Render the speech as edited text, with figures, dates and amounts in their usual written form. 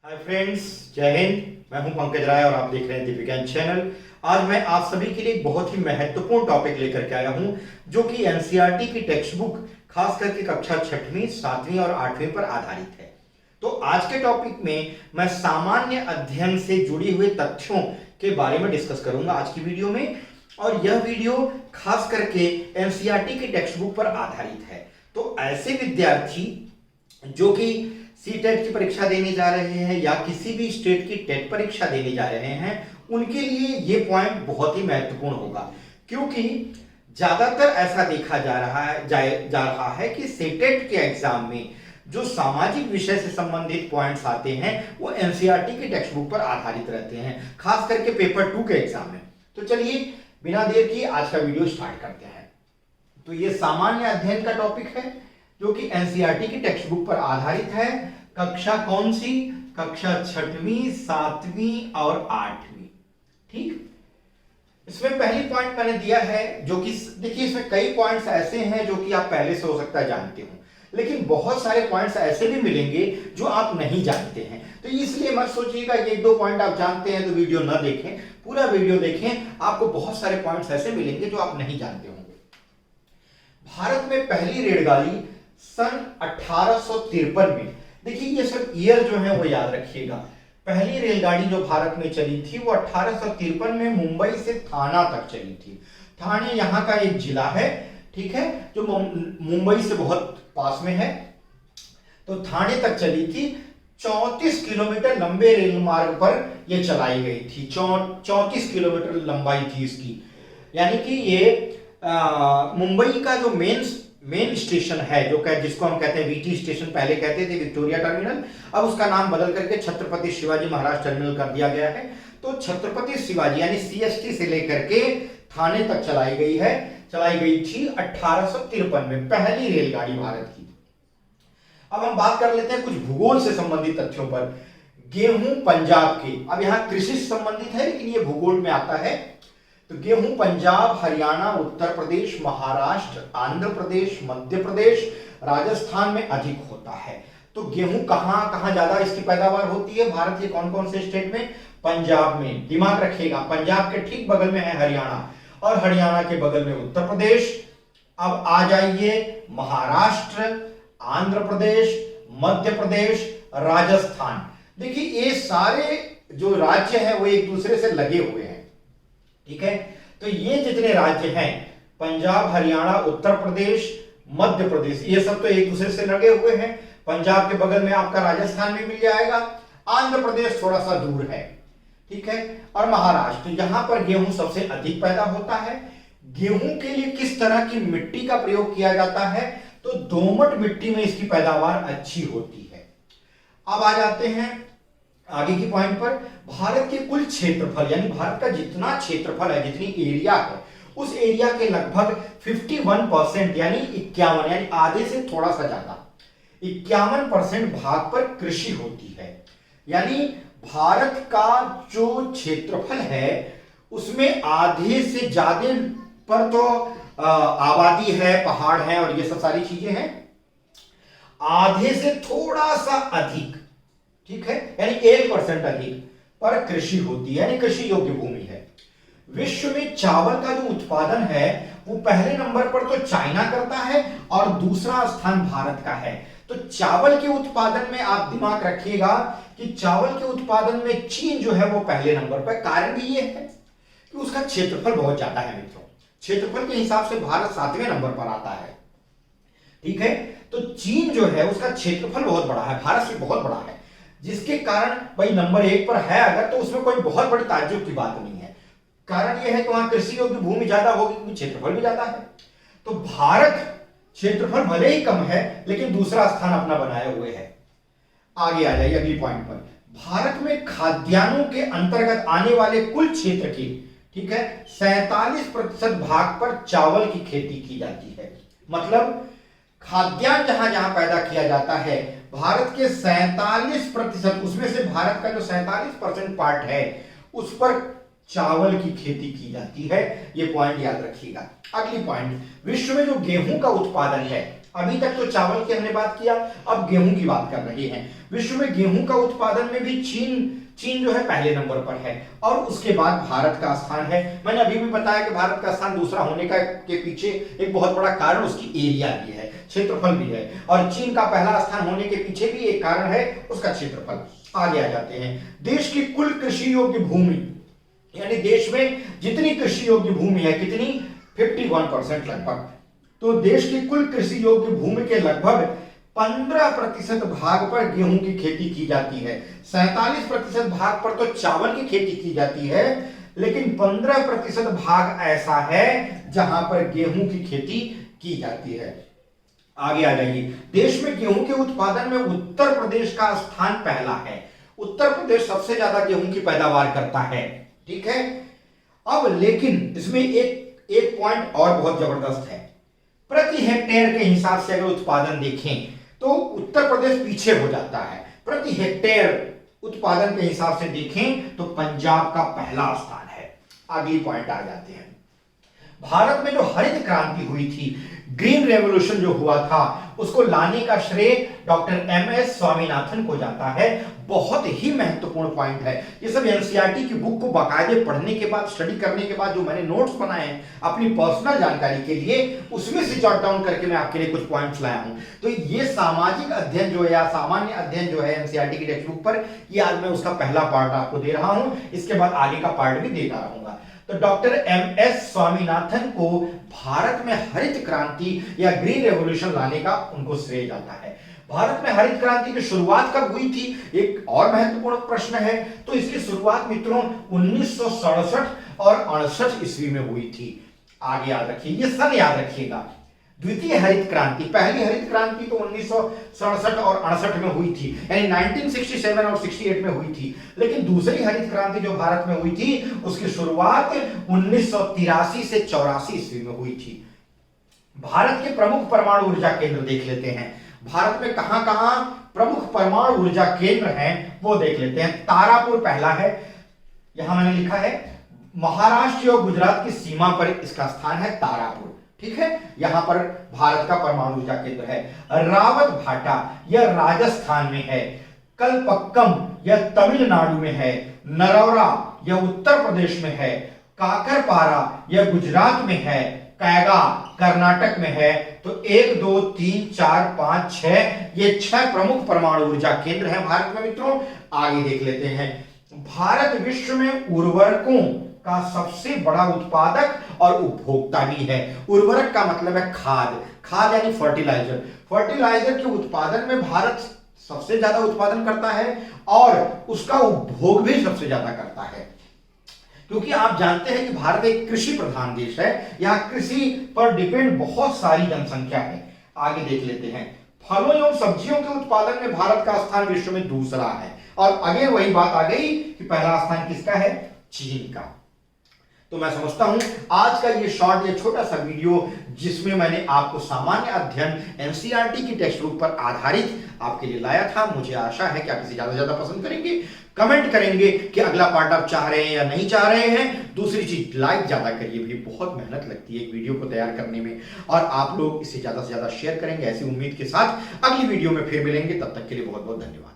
Hi friends, जय हिंद। मैं हूं पंकज राय और आप देख रहे हैं दीप विज्ञान चैनल। आज मैं आप सभी के लिए एक बहुत ही महत्वपूर्ण टॉपिक लेकर के आया हूं जो कि एनसीईआरटी की टेक्स्ट बुक खास करके कक्षा 6वीं, 7वीं और 8वीं पर आधारित है। तो आज के टॉपिक में मैं सामान्य अध्ययन से जुड़ी हुए तथ्यों के बारे में डिस्कस करूंगा आज की वीडियो में। और यह वीडियो खास करके एनसीईआरटी की टेक्स्ट बुक पर आधारित है। तो ऐसे विद्यार्थी जो कि सीटेट की परीक्षा देने जा रहे हैं या किसी भी स्टेट की टेट परीक्षा देने जा रहे हैं, उनके लिए यह पॉइंट बहुत ही महत्वपूर्ण होगा, क्योंकि ज्यादातर ऐसा देखा जा रहा है कि सीटेट के एग्जाम में जो सामाजिक विषय से संबंधित पॉइंट्स आते हैं वो एनसीईआरटी की टेक्स्ट बुक पर आधारित रहते हैं, खास करके पेपर 2 के एग्जाम में। तो चलिए बिना देर किए आज का वीडियो स्टार्ट करते हैं। तो ये सामान्य अध्ययन का टॉपिक है जो कि एनसीईआरटी की टेक्स्ट बुक पर आधारित है। कक्षा कौन सी? कक्षा 6वीं, 7वीं और 8वीं। ठीक, इसमें पहली पॉइंट मैंने दिया है जो कि देखिए इसमें कई पॉइंट्स ऐसे हैं जो कि आप पहले से हो सकता है जानते हो, लेकिन बहुत सारे पॉइंट्स ऐसे भी मिलेंगे जो आप नहीं जानते हैं। तो इसलिए मत सोचिएगा कि 1-2 पॉइंट आप जानते हैं तो वीडियो ना देखें, पूरा वीडियो देखें। आपको बहुत सारे पॉइंट्स ऐसे मिलेंगे जो आप नहीं जानते होंगे। भारत में पहली रेलगाड़ी सन 1853 में, देखिए ये सब ईयर जो है वो याद रखिएगा। पहली रेलगाड़ी जो भारत में चली थी वो 1853 में मुंबई से थाना तक चली थी। ठाणे यहाँ का एक जिला है, ठीक है, जो मुंबई से बहुत पास में है। तो थाने तक चली थी। 34 किलोमीटर लंबे रेल मार्ग पर यह चलाई गई थी। 34 किलोमीटर लंबाई थी इसकी, यानी कि ये मुंबई का जो मेन स्टेशन है, जो जिसको हम कहते हैं वीटी स्टेशन, पहले कहते थे विक्टोरिया टर्मिनल, अब उसका नाम बदल करके छत्रपति शिवाजी महाराज टर्मिनल कर दिया गया है। तो छत्रपति शिवाजी यानी सीएसटी से लेकर के थाने तक चलाई गई थी 1853 में, पहली रेलगाड़ी भारत की। अब हम बात कर लेते हैं कुछ भूगोल से संबंधित तथ्यों पर। गेहूं पंजाब के, अब यहां कृषि से संबंधित है लेकिन ये भूगोल में आता है। तो गेहूं पंजाब, हरियाणा, उत्तर प्रदेश, महाराष्ट्र, आंध्र प्रदेश, मध्य प्रदेश, राजस्थान में अधिक होता है। तो गेहूं कहां ज्यादा इसकी पैदावार होती है भारत के कौन कौन से स्टेट में? पंजाब में। दिमाग रखिएगा, पंजाब के ठीक बगल में है हरियाणा और हरियाणा के बगल में उत्तर प्रदेश। अब आ जाइए महाराष्ट्र, आंध्र प्रदेश, मध्य प्रदेश, राजस्थान। देखिए ये सारे जो राज्य हैं वो एक दूसरे से लगे हुए हैं, ठीक है। तो ये जितने राज्य हैं, पंजाब, हरियाणा, उत्तर प्रदेश, मध्य प्रदेश, ये सब तो एक दूसरे से लगे हुए हैं। पंजाब के बगल में आपका राजस्थान भी मिल जाएगा। आंध्र प्रदेश थोड़ा सा दूर है, ठीक है। और महाराष्ट्र, यहां पर गेहूं सबसे अधिक पैदा होता है। गेहूं के लिए किस तरह की मिट्टी का प्रयोग किया जाता है? तो दोमट मिट्टी में इसकी पैदावार अच्छी होती है। अब आ जाते हैं आगे की पॉइंट पर। भारत के कुल क्षेत्रफल, यानी भारत का जितना क्षेत्रफल है, जितनी एरिया है, उस एरिया के लगभग 51% यानी 51, यानी आधे से थोड़ा सा ज्यादा 51% भाग पर कृषि होती है। यानी भारत का जो क्षेत्रफल है उसमें आधे से ज्यादा पर तो आबादी है, पहाड़ है और ये सब सारी चीजें हैं। आधे से थोड़ा सा अधिक, ठीक है, यानी 1% अधिक पर कृषि होती है, यानी कृषि योग्य भूमि है। विश्व में चावल का जो उत्पादन है वो पहले नंबर पर तो चाइना करता है और दूसरा स्थान भारत का है। तो चावल के उत्पादन में आप दिमाग रखिएगा कि चावल के उत्पादन में चीन जो है वो पहले नंबर पर। कारण भी ये है कि उसका क्षेत्रफल बहुत ज्यादा है मित्रों। क्षेत्रफल के हिसाब से भारत 7वें नंबर पर आता है, ठीक है। तो चीन जो है उसका क्षेत्रफल बहुत बड़ा है, भारत से बहुत बड़ा है, जिसके कारण भाई नंबर 1 पर है अगर, तो उसमें कोई बहुत बड़ी ताज्जुब की बात नहीं है। कारण यह है कि वहां कृषि योग्य भूमि ज्यादा होगी क्योंकि क्षेत्रफल भी ज्यादा है। तो भारत क्षेत्रफल भले ही कम है लेकिन दूसरा स्थान अपना बनाए हुए है। आगे आ जाइए अगली पॉइंट पर। भारत में खाद्यान्नों के अंतर्गत आने वाले कुल क्षेत्र की, ठीक है, 47% भाग पर चावल की खेती की जाती है। मतलब खाद्यान्न जहां जहां पैदा किया जाता है, भारत के 47%, उसमें से भारत का जो 47% पार्ट है उस पर चावल की खेती की जाती है। यह पॉइंट याद रखिएगा। अगली पॉइंट, विश्व में जो गेहूं का उत्पादन है अभी तक तो चावल की हमने बात किया, अब गेहूं की बात कर रहे हैं। विश्व में गेहूं का उत्पादन में भी चीन जो है पहले नंबर पर है और उसके बाद भारत का स्थान है। मैंने अभी भी बताया कि भारत का स्थान दूसरा होने का के पीछे एक बहुत बड़ा कारण उसकी एरिया भी है, क्षेत्रफल भी है, और चीन का पहला स्थान होने के पीछे भी एक कारण है उसका क्षेत्रफल। आगे आ जाते हैं, देश की कुल कृषि योग्य भूमि, यानी देश में जितनी कृषि योग्य भूमि है कितनी, 51% लगभग। तो देश की कुल कृषि योग्य भूमि के लगभग 15% भाग पर गेहूं की खेती की जाती है, 47% भाग पर तो चावल की खेती की जाती है, लेकिन 15% भाग ऐसा है जहां पर गेहूं की खेती की जाती है। आगे आ जाइए, देश में गेहूं के उत्पादन में उत्तर प्रदेश का स्थान पहला है। उत्तर प्रदेश सबसे ज्यादा गेहूं की पैदावार करता है, ठीक है। अब लेकिन इसमें एक पॉइंट और बहुत जबरदस्त है, प्रति हेक्टेयर के हिसाब से अगर उत्पादन देखें तो उत्तर प्रदेश पीछे हो जाता है। प्रति हेक्टेयर उत्पादन के हिसाब से देखें तो पंजाब का पहला स्थान है। अगली पॉइंट आ जाते हैं, भारत में जो हरित क्रांति हुई थी, ग्रीन रेवोल्यूशन जो हुआ था, उसको लाने का श्रेय डॉक्टर एमएस स्वामीनाथन को जाता है। बहुत ही महत्वपूर्ण पॉइंट है। ये सब एनसीईआरटी की बुक को बाकायदे पढ़ने के बाद, स्टडी करने के बाद जो मैंने नोट्स बनाए हैं अपनी पर्सनल जानकारी के लिए, उसमें से जॉट डाउन करके मैं आपके लिए कुछ पॉइंट्स लाया हूं। तो ये सामाजिक अध्ययन जो है या सामान्य अध्ययन जो है एनसीईआरटी की टेक्स्ट बुक पर, ये आज मैं उसका पहला पार्ट आपको दे रहा हूं, इसके बाद आगे का पार्ट भी देता रहूंगा। तो डॉक्टर एमएस स्वामीनाथन को भारत में हरित क्रांति या ग्रीन रेवोल्यूशन लाने का उनको श्रेय जाता है। भारत में हरित क्रांति की शुरुआत कब हुई थी, एक और महत्वपूर्ण प्रश्न है। तो इसकी शुरुआत मित्रों 1967 और 68 ईस्वी में हुई थी। आगे याद रखिए, ये सन याद रखिएगा। द्वितीय हरित क्रांति, पहली हरित क्रांति तो 1967 और 68 में हुई थी, यानी 1967 और 68 में हुई थी, लेकिन दूसरी हरित क्रांति जो भारत में हुई थी उसकी शुरुआत 1983 से 84 ईस्वी में हुई थी। भारत के प्रमुख परमाणु ऊर्जा केंद्र देख लेते हैं। भारत में कहां कहां प्रमुख परमाणु ऊर्जा केंद्र हैं वो देख लेते हैं। तारापुर पहला है, यहां मैंने लिखा है महाराष्ट्र और गुजरात की सीमा पर इसका स्थान है तारापुर, ठीक है। यहां पर भारत का परमाणु ऊर्जा केंद्र है। रावत भाटा यह राजस्थान में है। कलपक्कम यह तमिलनाडु में है। नरौरा यह उत्तर प्रदेश में है। काकरपारा यह गुजरात में है। कैगा कर्नाटक में है। तो 1 2 3 4 5 6 ये 6 प्रमुख परमाणु ऊर्जा केंद्र हैं भारत में मित्रों। आगे देख लेते हैं, भारत विश्व में उर्वरकों का सबसे बड़ा उत्पादक और उपभोक्ता भी है। उर्वरक का मतलब है खाद, खाद यानी फर्टिलाइजर। फर्टिलाइजर के उत्पादन में भारत सबसे ज्यादा उत्पादन करता है और उसका उपभोग भी सबसे ज्यादा करता है, क्योंकि आप जानते हैं कि भारत एक कृषि प्रधान देश है। यहां कृषि पर डिपेंड बहुत सारी जनसंख्या है। आगे देख लेते हैं, फलों एवं सब्जियों के उत्पादन में भारत का स्थान विश्व में दूसरा है। और आगे वही बात आ गई कि पहला स्थान किसका है, चीन का। तो मैं समझता हूं आज का ये शॉर्ट या छोटा सा वीडियो जिसमें मैंने आपको सामान्य अध्ययन एनसीईआरटी की टेक्स्ट बुक पर आधारित आपके लिए लाया था, मुझे आशा है कि आप इसे ज्यादा से ज्यादा पसंद करेंगे, कमेंट करेंगे कि अगला पार्ट आप चाह रहे हैं या नहीं चाह रहे हैं। दूसरी चीज, लाइक ज्यादा करिए, भी बहुत मेहनत लगती है एक वीडियो को तैयार करने में, और आप लोग इसे ज्यादा से ज्यादा शेयर करेंगे। ऐसी उम्मीद के साथ अगली वीडियो में फिर मिलेंगे, तब तक के लिए बहुत बहुत धन्यवाद।